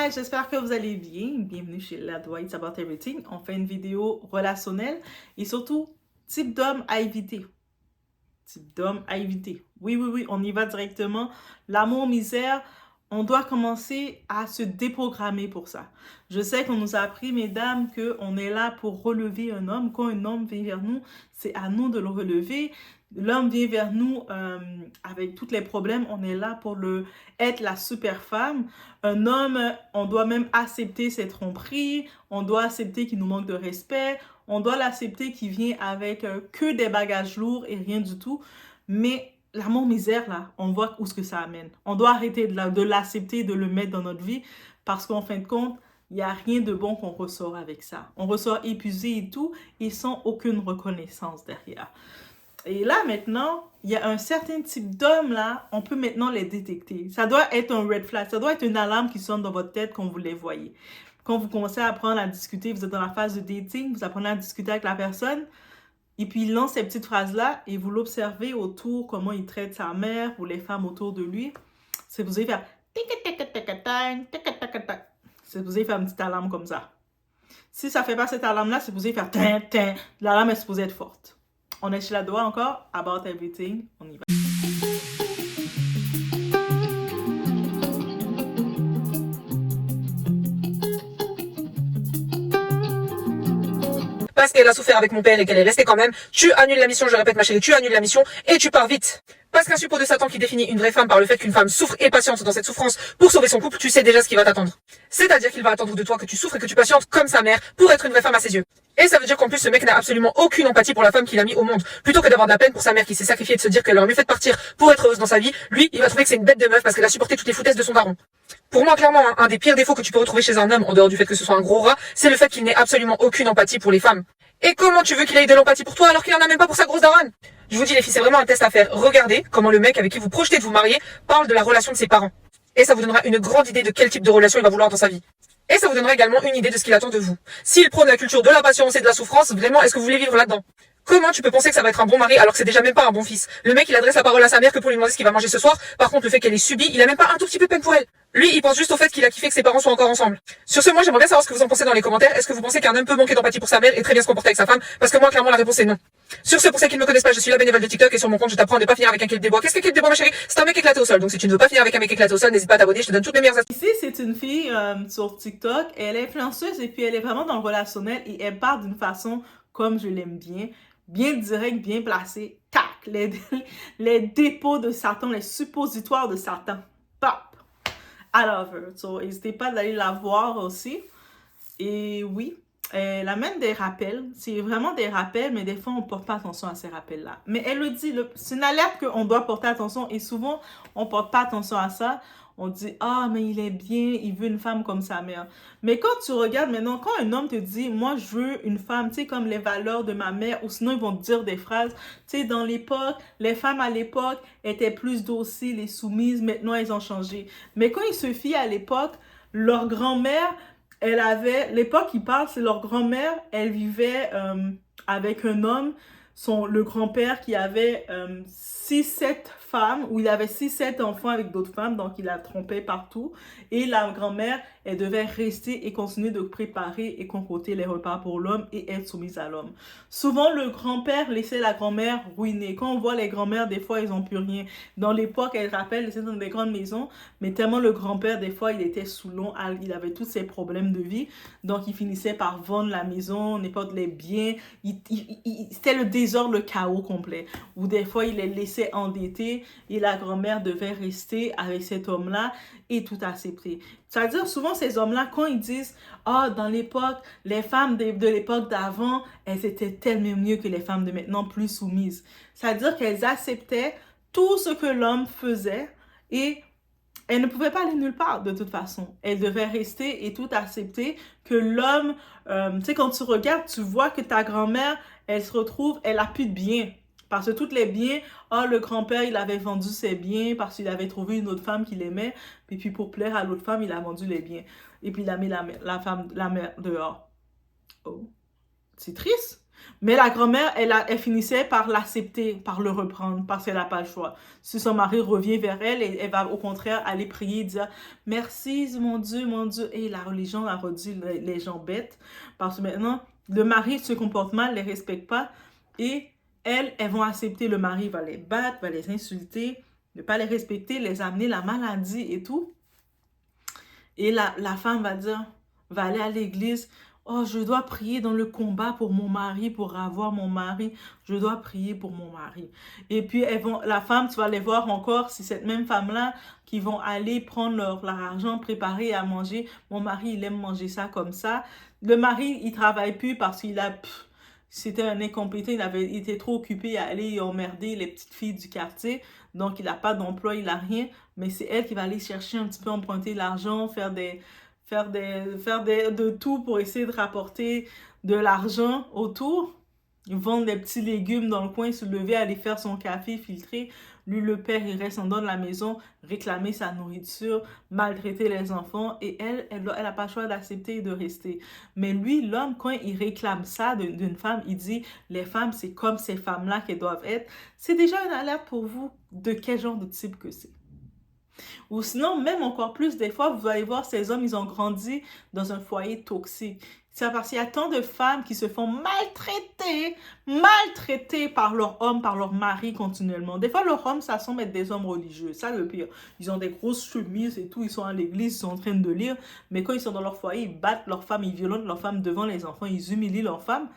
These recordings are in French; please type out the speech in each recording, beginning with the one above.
Hi, j'espère que vous allez bien. Bienvenue chez Ladwa It's About Everything. On fait une vidéo relationnelle et surtout, type d'homme à éviter. Type d'homme à éviter. Oui, on y va directement. L'amour, misère, on doit commencer à se déprogrammer pour ça. Je sais qu'on nous a appris, mesdames, qu'on est là pour relever un homme. Quand un homme vient vers nous, c'est à nous de le relever. L'homme vient vers nous avec tous les problèmes. On est là pour être la super femme. Un homme, on doit même accepter ses tromperies. On doit accepter qu'il nous manque de respect. On doit l'accepter qu'il vient avec que des bagages lourds et rien du tout. Mais l'amour misère, là, on voit où ce que ça amène. On doit arrêter de l'accepter, de le mettre dans notre vie parce qu'en fin de compte, il n'y a rien de bon qu'on ressort avec ça. On ressort épuisé et tout et sans aucune reconnaissance derrière. Et là, maintenant, il y a un certain type d'hommes, là, on peut maintenant les détecter. Ça doit être un red flag, ça doit être une alarme qui sonne dans votre tête quand vous les voyez. Quand vous commencez à apprendre à discuter, vous êtes dans la phase de dating, vous apprenez à discuter avec la personne, et puis il lance ces petites phrases-là, et vous l'observez autour, comment il traite sa mère ou les femmes autour de lui. C'est vous allez faire... C'est vous allez faire une petite alarme comme ça. Si ça ne fait pas cette alarme-là, c'est vous allez faire... L'alarme est supposée être forte. On est chez Ladwa encore, About Everything, on y va. Parce qu'elle a souffert avec mon père et qu'elle est restée quand même, tu annules la mission, je répète ma chérie, tu annules la mission et tu pars vite. Parce qu'un suppôt de Satan qui définit une vraie femme par le fait qu'une femme souffre et patiente dans cette souffrance pour sauver son couple, tu sais déjà ce qui va t'attendre. C'est-à-dire qu'il va attendre de toi que tu souffres et que tu patientes comme sa mère pour être une vraie femme à ses yeux. Et ça veut dire qu'en plus ce mec n'a absolument aucune empathie pour la femme qu'il a mis au monde. Plutôt que d'avoir de la peine pour sa mère qui s'est sacrifiée et de se dire qu'elle aurait mieux fait de partir pour être heureuse dans sa vie, lui il va trouver que c'est une bête de meuf parce qu'elle a supporté toutes les foutaises de son daron. Pour moi, clairement, un des pires défauts que tu peux retrouver chez un homme, en dehors du fait que ce soit un gros rat, c'est le fait qu'il n'ait absolument aucune empathie pour les femmes. Et comment tu veux qu'il ait de l'empathie pour toi alors qu'il en a même pas pour sa grosse daronne? Je vous dis les filles, c'est vraiment un test à faire. Regardez comment le mec avec qui vous projetez de vous marier parle de la relation de ses parents. Et ça vous donnera une grande idée de quel type de relation il va vouloir dans sa vie. Et ça vous donnera également une idée de ce qu'il attend de vous. S'il prône la culture de la patience et de la souffrance, vraiment, est-ce que vous voulez vivre là-dedans? Comment tu peux penser que ça va être un bon mari alors que c'est déjà même pas un bon fils? Le mec, il adresse la parole à sa mère que pour lui demander ce qu'il va manger ce soir. Par contre, le fait qu'elle ait subi, il a même pas un tout petit peu peine pour elle. Lui, il pense juste au fait qu'il a kiffé que ses parents soient encore ensemble. Sur ce, moi, j'aimerais bien savoir ce que vous en pensez dans les commentaires. Est-ce que vous pensez qu'un homme peut manquer d'empathie pour sa mère et très bien se comporter avec sa femme? Parce que moi, clairement, la réponse est non. Sur ce, pour ceux qui ne me connaissent pas, je suis la bénévole de TikTok et sur mon compte, je t'apprends à ne pas finir avec un quai de bois. Qu'est-ce qu'un quai de bois, ma chérie? C'est un mec éclaté au sol. Donc si tu ne veux pas finir avec un mec éclaté au sol, n'hésite pas à t'abonner, je te donne toutes mes meilleures astuces. Ici, c'est une fille sur TikTok. Elle est influenceuse et puis elle est vraiment dans le relationnel et elle parle d'une façon comme je l'aime bien. Bien direct, bien placé. Tac! Les dépôts de Satan, les suppositoires de Satan. Pop! I love her. So, n'hésitez pas d'aller la voir aussi. Et oui, elle amène des rappels. C'est vraiment des rappels, mais des fois, on ne porte pas attention à ces rappels-là. Mais elle le dit, c'est une alerte qu'on doit porter attention et souvent, on ne porte pas attention à ça. On dit, ah, mais il est bien, il veut une femme comme sa mère. Mais quand tu regardes maintenant, quand un homme te dit, moi, je veux une femme, tu sais, comme les valeurs de ma mère, ou sinon, ils vont te dire des phrases, tu sais, dans l'époque, les femmes à l'époque étaient plus dociles et soumises, maintenant, elles ont changé. Mais quand ils se fient à l'époque, leur grand-mère, elle avait, l'époque ils parlent, c'est leur grand-mère, elle vivait avec un homme, le grand-père qui avait 6-7 femmes, où il avait 6-7 enfants avec d'autres femmes, donc il la trompait partout. Et la grand-mère, elle devait rester et continuer de préparer et concocter les repas pour l'homme et être soumise à l'homme. Souvent, le grand-père laissait la grand-mère ruinée. Quand on voit les grand-mères, des fois, ils n'ont plus rien. Dans l'époque, elle rappelle, c'était dans des grandes maisons, mais tellement le grand-père, des fois, il était sous l'eau, il avait tous ses problèmes de vie, donc il finissait par vendre la maison, n'importe les biens. C'était le désordre, le chaos complet, où des fois, il les laissait endettés et la grand-mère devait rester avec cet homme-là et tout accepter. C'est-à-dire, souvent, ces hommes-là, quand ils disent « Ah, dans l'époque, les femmes de l'époque d'avant, elles étaient tellement mieux que les femmes de maintenant, plus soumises. » C'est-à-dire qu'elles acceptaient tout ce que l'homme faisait et elles ne pouvaient pas aller nulle part de toute façon. Elles devaient rester et tout accepter que l'homme, tu sais, quand tu regardes, tu vois que ta grand-mère, elle se retrouve, elle a plus de biens. Parce que tous les biens, le grand-père, il avait vendu ses biens parce qu'il avait trouvé une autre femme qu'il aimait. Puis pour plaire à l'autre femme, il a vendu les biens. Et puis il a mis la mère dehors. Oh, c'est triste. Mais la grand-mère, elle finissait par l'accepter, par le reprendre, parce qu'elle n'a pas le choix. Si son mari revient vers elle, elle va au contraire aller prier, dire merci mon Dieu, mon Dieu. Et la religion a rendu les gens bêtes, parce que maintenant, le mari se comporte mal, ne les respecte pas, et elles vont accepter le mari, va les battre, va les insulter, ne pas les respecter, les amener la maladie et tout. Et la femme va aller à l'église. Oh, je dois prier dans le combat pour mon mari, pour avoir mon mari. Je dois prier pour mon mari. Et puis, la femme, tu vas les voir encore, c'est cette même femme-là qui vont aller prendre leur argent, préparer à manger. Mon mari, il aime manger ça comme ça. Le mari, il travaille plus parce c'était un incompétent, il était trop occupé à aller emmerder les petites filles du quartier. Donc, il n'a pas d'emploi, il n'a rien. Mais c'est elle qui va aller chercher un petit peu, emprunter l'argent, faire de tout pour essayer de rapporter de l'argent autour. Vendre des petits légumes dans le coin, se lever, aller faire son café filtré. Lui, le père, il reste en dedans de la maison, réclamer sa nourriture, maltraiter les enfants. Et elle n'a pas le choix d'accepter et de rester. Mais lui, l'homme, quand il réclame ça d'une femme, il dit, les femmes, c'est comme ces femmes-là qu'elles doivent être. C'est déjà une alerte pour vous de quel genre de type que c'est. Ou sinon, même encore plus, des fois, vous allez voir, ces hommes, ils ont grandi dans un foyer toxique. C'est parce qu'il y a tant de femmes qui se font maltraiter par leur homme, par leur mari continuellement. Des fois, leurs hommes, ça semble être des hommes religieux. Ça, le pire. Ils ont des grosses chemises et tout. Ils sont à l'église, ils sont en train de lire. Mais quand ils sont dans leur foyer, ils battent leur femme, ils violentent leur femme devant les enfants, ils humilient leur femme.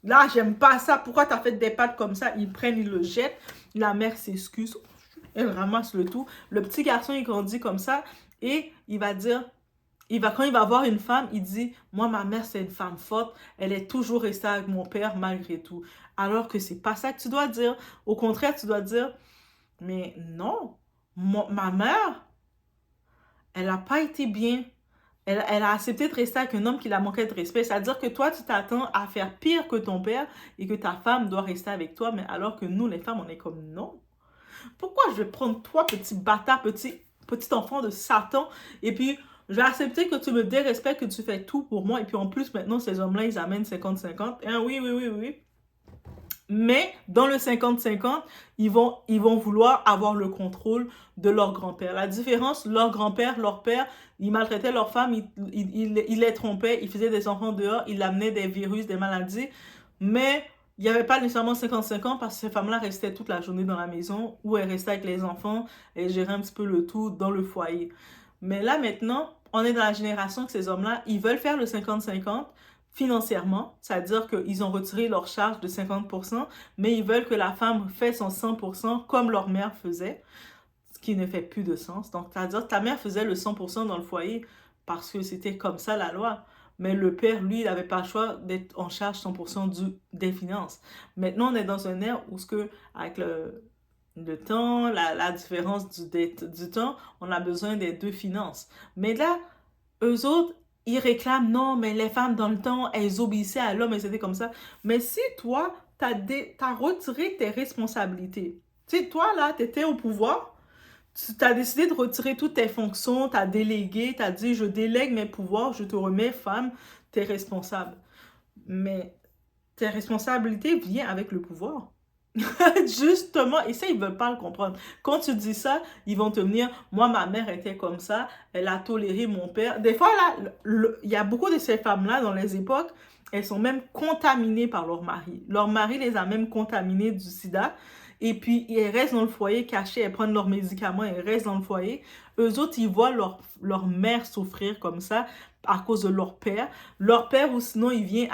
Là, j'aime pas ça. Pourquoi t'as fait des pattes comme ça? Ils prennent, ils le jettent. La mère s'excuse. Elle ramasse le tout. Le petit garçon, il grandit comme ça et il va dire, quand il va voir une femme, il dit, moi, ma mère, c'est une femme forte. Elle est toujours restée avec mon père malgré tout. Alors que c'est pas ça que tu dois dire. Au contraire, tu dois dire, mais non, ma mère, elle n'a pas été bien. Elle a accepté de rester avec un homme qui la manquait de respect. C'est-à-dire que toi, tu t'attends à faire pire que ton père et que ta femme doit rester avec toi. Mais alors que nous, les femmes, on est comme non. Pourquoi je vais prendre toi, petit bâtard, petit enfant de Satan, et puis je vais accepter que tu me dérespectes, que tu fais tout pour moi, et puis en plus, maintenant, ces hommes-là, ils amènent 50-50. Hein, oui. Mais dans le 50-50, ils vont vouloir avoir le contrôle de leur grand-père. La différence, leur grand-père, leur père, ils maltraitaient leur femme, ils les trompaient, ils faisaient des enfants dehors, ils amenaient des virus, des maladies, mais il n'y avait pas nécessairement 50-50 parce que ces femmes-là restaient toute la journée dans la maison ou elles restaient avec les enfants et géraient un petit peu le tout dans le foyer. Mais là, maintenant, on est dans la génération que ces hommes-là, ils veulent faire le 50-50 financièrement, c'est-à-dire qu'ils ont retiré leur charge de 50%, mais ils veulent que la femme fasse son 100% comme leur mère faisait, ce qui ne fait plus de sens. Donc, c'est-à-dire que ta mère faisait le 100% dans le foyer parce que c'était comme ça la loi. Mais le père, lui, il n'avait pas le choix d'être en charge 100% des finances. Maintenant, on est dans un ère où, avec le temps, la différence du temps, on a besoin des deux finances. Mais là, eux autres, ils réclament, non, mais les femmes dans le temps, elles obéissaient à l'homme et c'était comme ça. Mais si toi, t'as retiré tes responsabilités, tu sais, toi, là, tu étais au pouvoir, tu as décidé de retirer toutes tes fonctions, tu as délégué, tu as dit, je délègue mes pouvoirs, je te remets femme, tu es responsable. Mais tes responsabilités viennent avec le pouvoir. Justement, et ça, ils veulent pas le comprendre. Quand tu dis ça, ils vont te dire, moi, ma mère était comme ça, elle a toléré mon père. Des fois, là, il y a beaucoup de ces femmes-là, dans les époques, elles sont même contaminées par leur mari. Leur mari les a même contaminées du sida. Et puis, elles restent dans le foyer cachées, elles prennent leurs médicaments, elles restent dans le foyer. Eux autres, ils voient leur mère souffrir comme ça à cause de leur père. Leur père, ou sinon, il vient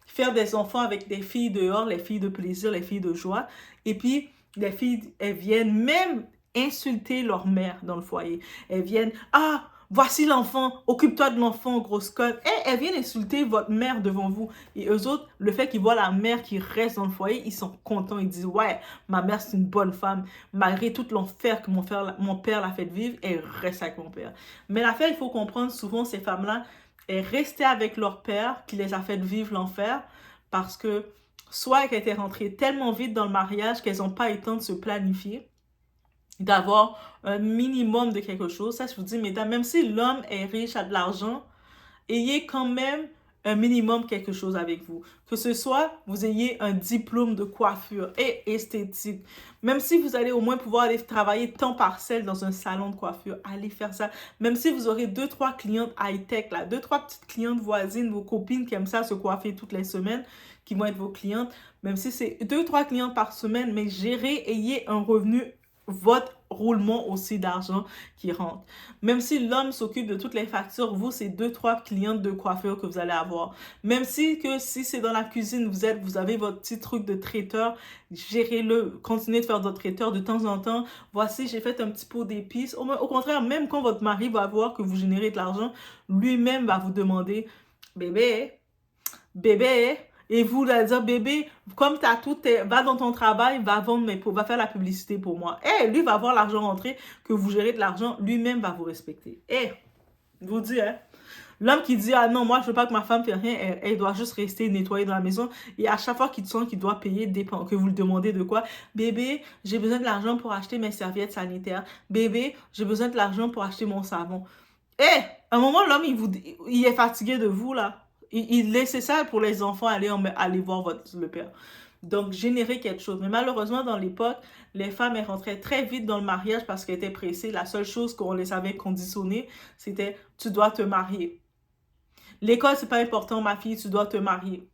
faire des enfants avec des filles dehors, les filles de plaisir, les filles de joie. Et puis, les filles, elles viennent même insulter leur mère dans le foyer. Elles viennent, ah, voici l'enfant, occupe-toi de l'enfant, grosse conne. Et elles viennent insulter votre mère devant vous. Et eux autres, le fait qu'ils voient la mère qui reste dans le foyer, ils sont contents. Ils disent, ouais, ma mère, c'est une bonne femme. Malgré tout l'enfer que mon père l'a fait vivre, elle reste avec mon père. Mais l'affaire, il faut comprendre, souvent, ces femmes-là, elles restaient avec leur père qui les a fait vivre l'enfer parce que soit qu'elles étaient rentrées tellement vite dans le mariage qu'elles n'ont pas eu le temps de se planifier, d'avoir un minimum de quelque chose. Ça, je vous dis, mesdames, même si l'homme est riche, a de l'argent, ayez quand même un minimum quelque chose avec vous. Que ce soit, vous ayez un diplôme de coiffure et esthétique. Même si vous allez au moins pouvoir aller travailler temps partiel dans un salon de coiffure, allez faire ça. Même si vous aurez 2-3 clientes high-tech, là, 2-3 petites clientes voisines, vos copines qui aiment ça se coiffer toutes les semaines, qui vont être vos clientes, même si c'est 2-3 clientes par semaine, mais gérez, ayez un revenu, votre roulement aussi d'argent qui rentre. Même si l'homme s'occupe de toutes les factures, vous, c'est 2-3 clientes de coiffure que vous allez avoir. Même si c'est dans la cuisine, vous avez votre petit truc de traiteur, gérez-le, continuez de faire votre traiteur de temps en temps. Voici, j'ai fait un petit pot d'épices. Au contraire, même quand votre mari va voir que vous générez de l'argent, lui-même va vous demander, bébé, bébé, et vous allez dire, bébé, comme tu as tout, va dans ton travail, va faire la publicité pour moi. Et lui va voir l'argent rentrer, que vous gérez de l'argent, lui-même va vous respecter. Et, je vous dis, hein, l'homme qui dit, ah non, moi je veux pas que ma femme fasse rien, elle doit juste rester nettoyer dans la maison. Et à chaque fois qu'il sent qu'il doit payer, que vous le demandez de quoi, bébé, j'ai besoin de l'argent pour acheter mes serviettes sanitaires. Bébé, j'ai besoin de l'argent pour acheter mon savon. Et, à un moment, l'homme, il est fatigué de vous, là. Il laissait ça pour les enfants aller voir le père. Donc, générer quelque chose. Mais malheureusement, dans l'époque, les femmes, elles rentraient très vite dans le mariage parce qu'elles étaient pressées. La seule chose qu'on les avait conditionnées, c'était « tu dois te marier ». L'école, c'est pas important, ma fille, tu dois te marier.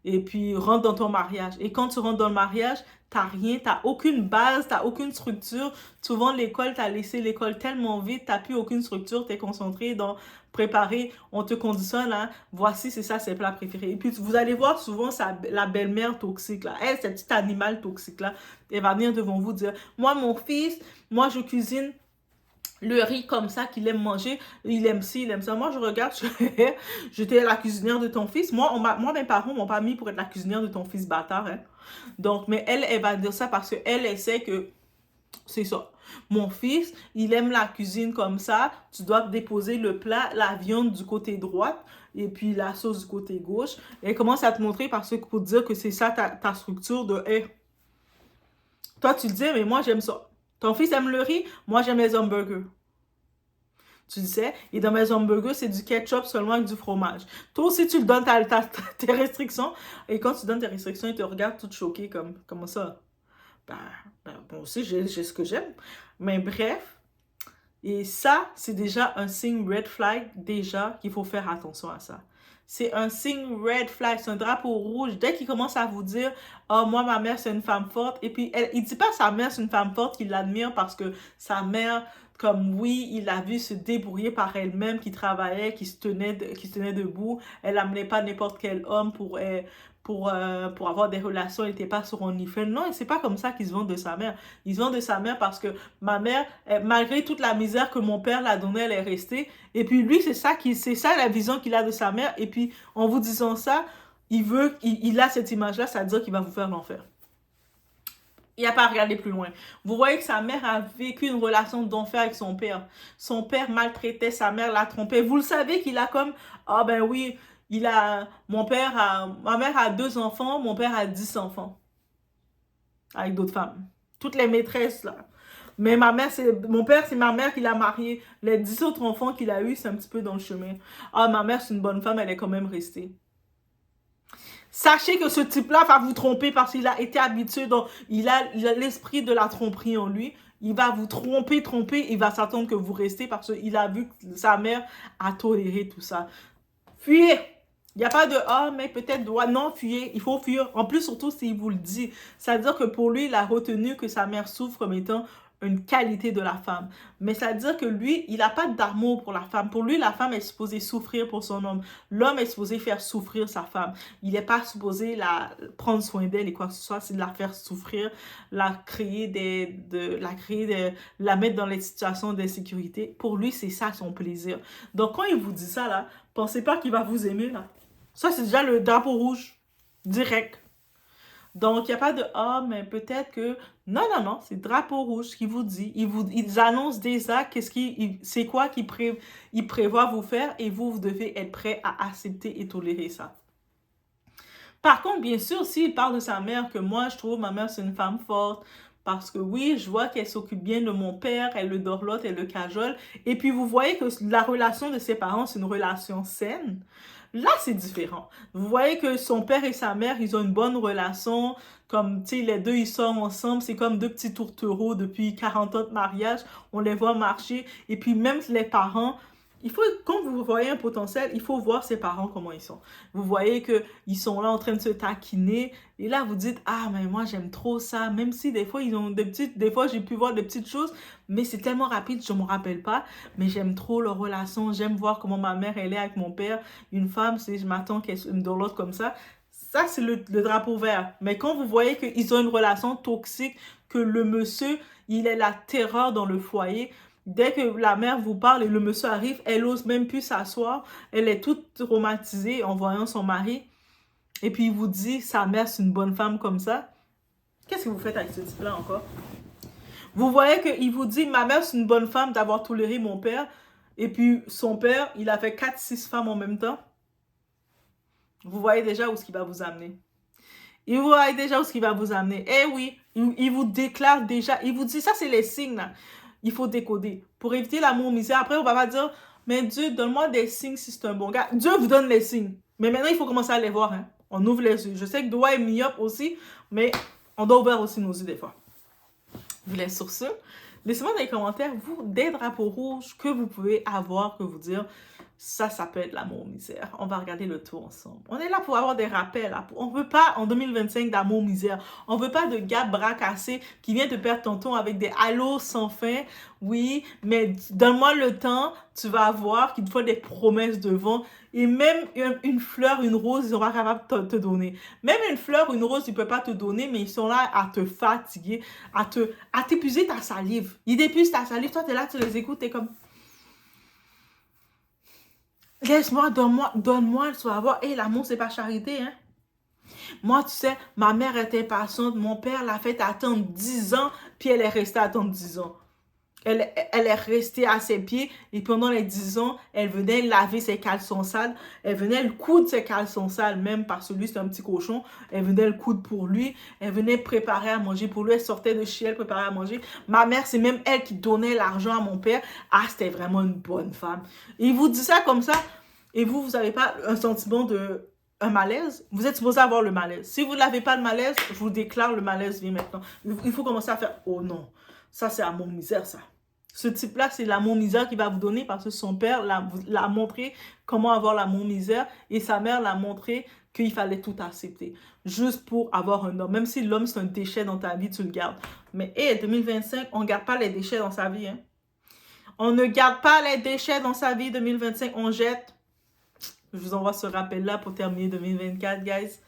Et puis, rentre dans ton mariage. Et quand tu rentres dans le mariage, t'as rien, t'as aucune base, t'as aucune structure. Souvent, l'école, t'as laissé l'école tellement vite, t'as plus aucune structure, t'es concentré dans préparer, on te conditionne, hein, voici, c'est ça, ses plats préférés. Et puis, vous allez voir souvent la belle-mère toxique, là. Elle, cette petite animal toxique, là, elle va venir devant vous dire, moi, mon fils, moi, je cuisine le riz comme ça qu'il aime manger, il aime ci, il aime ça. Moi, je regarde, j'étais la cuisinière de ton fils. Moi, mes parents m'ont pas mis pour être la cuisinière de ton fils bâtard. Hein. Donc, mais elle va dire ça parce qu'elle sait que c'est ça. Mon fils, il aime la cuisine comme ça. Tu dois déposer le plat, la viande du côté droit et puis la sauce du côté gauche. Elle commence à te montrer parce que pour dire que c'est ça ta structure de hey. Toi, tu le dis, mais moi, j'aime ça. Ton fils aime le riz, moi j'aime les hamburgers. Tu le sais, et dans mes hamburgers, c'est du ketchup seulement avec du fromage. Toi aussi, tu le donnes tes restrictions, et quand tu donnes tes restrictions, ils te regardent tout choqué comme, comment ça? Moi aussi, j'ai ce que j'aime. Mais bref, et ça, c'est déjà un signe red flag, déjà, qu'il faut faire attention à ça. C'est un signe red flag, c'est un drapeau rouge. Dès qu'il commence à vous dire « Oh, moi, ma mère, c'est une femme forte. » Et puis, il dit pas sa mère, c'est une femme forte, qu'il l'admire parce que sa mère, comme oui, il l'a vu se débrouiller par elle-même, qui travaillait, qui se tenait debout. Elle n'amenait pas n'importe quel homme pour avoir des relations, elle n'était pas sur OnlyFans. Non, et c'est pas comme ça qu'ils se vendent de sa mère. Ils se vendent de sa mère parce que ma mère, malgré toute la misère que mon père l'a donnée, elle est restée. Et puis lui, c'est ça la vision qu'il a de sa mère. Et puis, en vous disant ça, il a cette image-là, ça veut dire qu'il va vous faire l'enfer. Il n'y a pas à regarder plus loin. Vous voyez que sa mère a vécu une relation d'enfer avec son père. Son père maltraitait sa mère, la trompait. Vous le savez qu'il a comme, ah ben oui, ma mère a 2 enfants, mon père a 10 enfants. Avec d'autres femmes. Toutes les maîtresses, là. Mais mon père, c'est ma mère qui l'a marié. Les 10 autres enfants qu'il a eu, c'est un petit peu dans le chemin. Ah, ma mère, c'est une bonne femme, elle est quand même restée. Sachez que ce type-là va vous tromper parce qu'il a été habitué, il a l'esprit de la tromperie en lui. Il va vous tromper, il va s'attendre que vous restez parce qu'il a vu que sa mère a toléré tout ça. Fuyez! Il n'y a pas de « Ah, mais peut-être doit... » Non, fuyez. Il faut fuir. En plus, surtout s'il vous le dit. C'est-à-dire que pour lui, il a retenu que sa mère souffre comme étant une qualité de la femme. Mais ça veut dire que lui, il n'a pas d'amour pour la femme. Pour lui, la femme est supposée souffrir pour son homme. L'homme est supposé faire souffrir sa femme. Il n'est pas supposé prendre soin d'elle et quoi que ce soit. C'est de la faire souffrir, la mettre dans les situations d'insécurité. Pour lui, c'est ça son plaisir. Donc, quand il vous dit ça, là, pensez pas qu'il va vous aimer, là. Ça, c'est déjà le drapeau rouge. Direct. Donc, il n'y a pas de « Ah, mais peut-être que... » Non, c'est drapeau rouge qui vous dit. Ils annoncent déjà c'est quoi qu'ils prévoient vous faire et vous devez être prêt à accepter et tolérer ça. Par contre, bien sûr, s'il parle de sa mère, que moi, je trouve ma mère, c'est une femme forte, Parce que oui, je vois qu'elle s'occupe bien de mon père, elle le dorlote, elle le cajole. Et puis vous voyez que la relation de ses parents, c'est une relation saine. Là, c'est différent. Vous voyez que son père et sa mère, ils ont une bonne relation. Comme, tu sais, les deux, ils sortent ensemble. C'est comme deux petits tourtereaux depuis 40 ans de mariage. On les voit marcher. Et puis même les parents, il faut, quand vous voyez un potentiel, il faut voir ses parents comment ils sont. Vous voyez qu'ils sont là en train de se taquiner. Et là, vous dites, ah, mais moi, j'aime trop ça. Même si des fois, ils ont des fois, j'ai pu voir des petites choses, mais c'est tellement rapide, je ne me rappelle pas. Mais j'aime trop leur relation. J'aime voir comment ma mère, elle est avec mon père. Une femme, je m'attends qu'elle me donne l'autre comme ça. Ça, c'est le drapeau vert. Mais quand vous voyez qu'ils ont une relation toxique, que le monsieur, il est la terreur dans le foyer, dès que la mère vous parle et le monsieur arrive, elle ose même plus s'asseoir. Elle est toute traumatisée en voyant son mari. Et puis il vous dit, sa mère, c'est une bonne femme comme ça. Qu'est-ce que vous faites avec ce type-là encore? Vous voyez qu'il vous dit, ma mère, c'est une bonne femme d'avoir toléré mon père. Et puis son père, il a fait 4-6 femmes en même temps. Vous voyez déjà où est-ce qu'il va vous amener. Il vous voyez déjà où est-ce qu'il va vous amener. Eh oui, il vous déclare déjà. Il vous dit, ça c'est les signes là. Il faut décoder. Pour éviter l'amour misère. Après, on va pas dire, mais Dieu, donne-moi des signes si c'est un bon gars. Dieu vous donne les signes. Mais maintenant, il faut commencer à les voir. Hein. On ouvre les yeux. Je sais que Doua est myope aussi, mais on doit ouvrir aussi nos yeux des fois. Je vous laisse sur ce. Laissez-moi dans les commentaires, vous, des drapeaux rouges que vous pouvez avoir, que vous dire, ça peut être l'amour misère. On va regarder le tout ensemble. On est là pour avoir des rappels. Là. On ne veut pas, en 2025, d'amour misère. On ne veut pas de gars bras cassés qui vient te perdre ton temps avec des halos sans fin. Oui, mais donne-moi le temps, tu vas voir qu'il te faut des promesses devant. Et même une fleur, une rose, ils sont pas capables de te donner. Même une fleur, une rose, ils ne peuvent pas te donner, mais ils sont là à te fatiguer, à t'épuiser ta salive. Ils épuisent ta salive. Toi, tu es là, tu les écoutes, tu es comme... Laisse-moi, donne-moi, tu vas voir. Et l'amour, c'est pas charité, hein. Moi, tu sais, ma mère était patiente. Mon père l'a fait attendre 10 ans, puis elle est restée attendre 10 ans. Elle est restée à ses pieds, et pendant les 10 ans, elle venait laver ses caleçons sales. Elle venait le coudre ses caleçons sales, même parce que lui, c'est un petit cochon. Elle venait le coudre pour lui. Elle venait préparer à manger pour lui. Elle sortait de chez elle, préparer à manger. Ma mère, c'est même elle qui donnait l'argent à mon père. Ah, c'était vraiment une bonne femme. Et il vous dit ça comme ça, et vous n'avez pas un sentiment de... un malaise, vous êtes supposé avoir le malaise. Si vous n'avez pas le malaise, je vous déclare le malaise vient maintenant. Il faut commencer à faire, oh non, ça c'est amour misère ça. Ce type-là, c'est l'amour misère qu'il va vous donner parce que son père l'a montré comment avoir l'amour misère et sa mère l'a montré qu'il fallait tout accepter. Juste pour avoir un homme. Même si l'homme c'est un déchet dans ta vie, tu le gardes. Mais 2025, on ne garde pas les déchets dans sa vie. Hein. On ne garde pas les déchets dans sa vie 2025, on jette. Je vous envoie ce rappel-là pour terminer 2024, guys.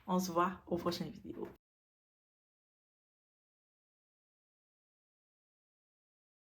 On se voit aux prochaines vidéos.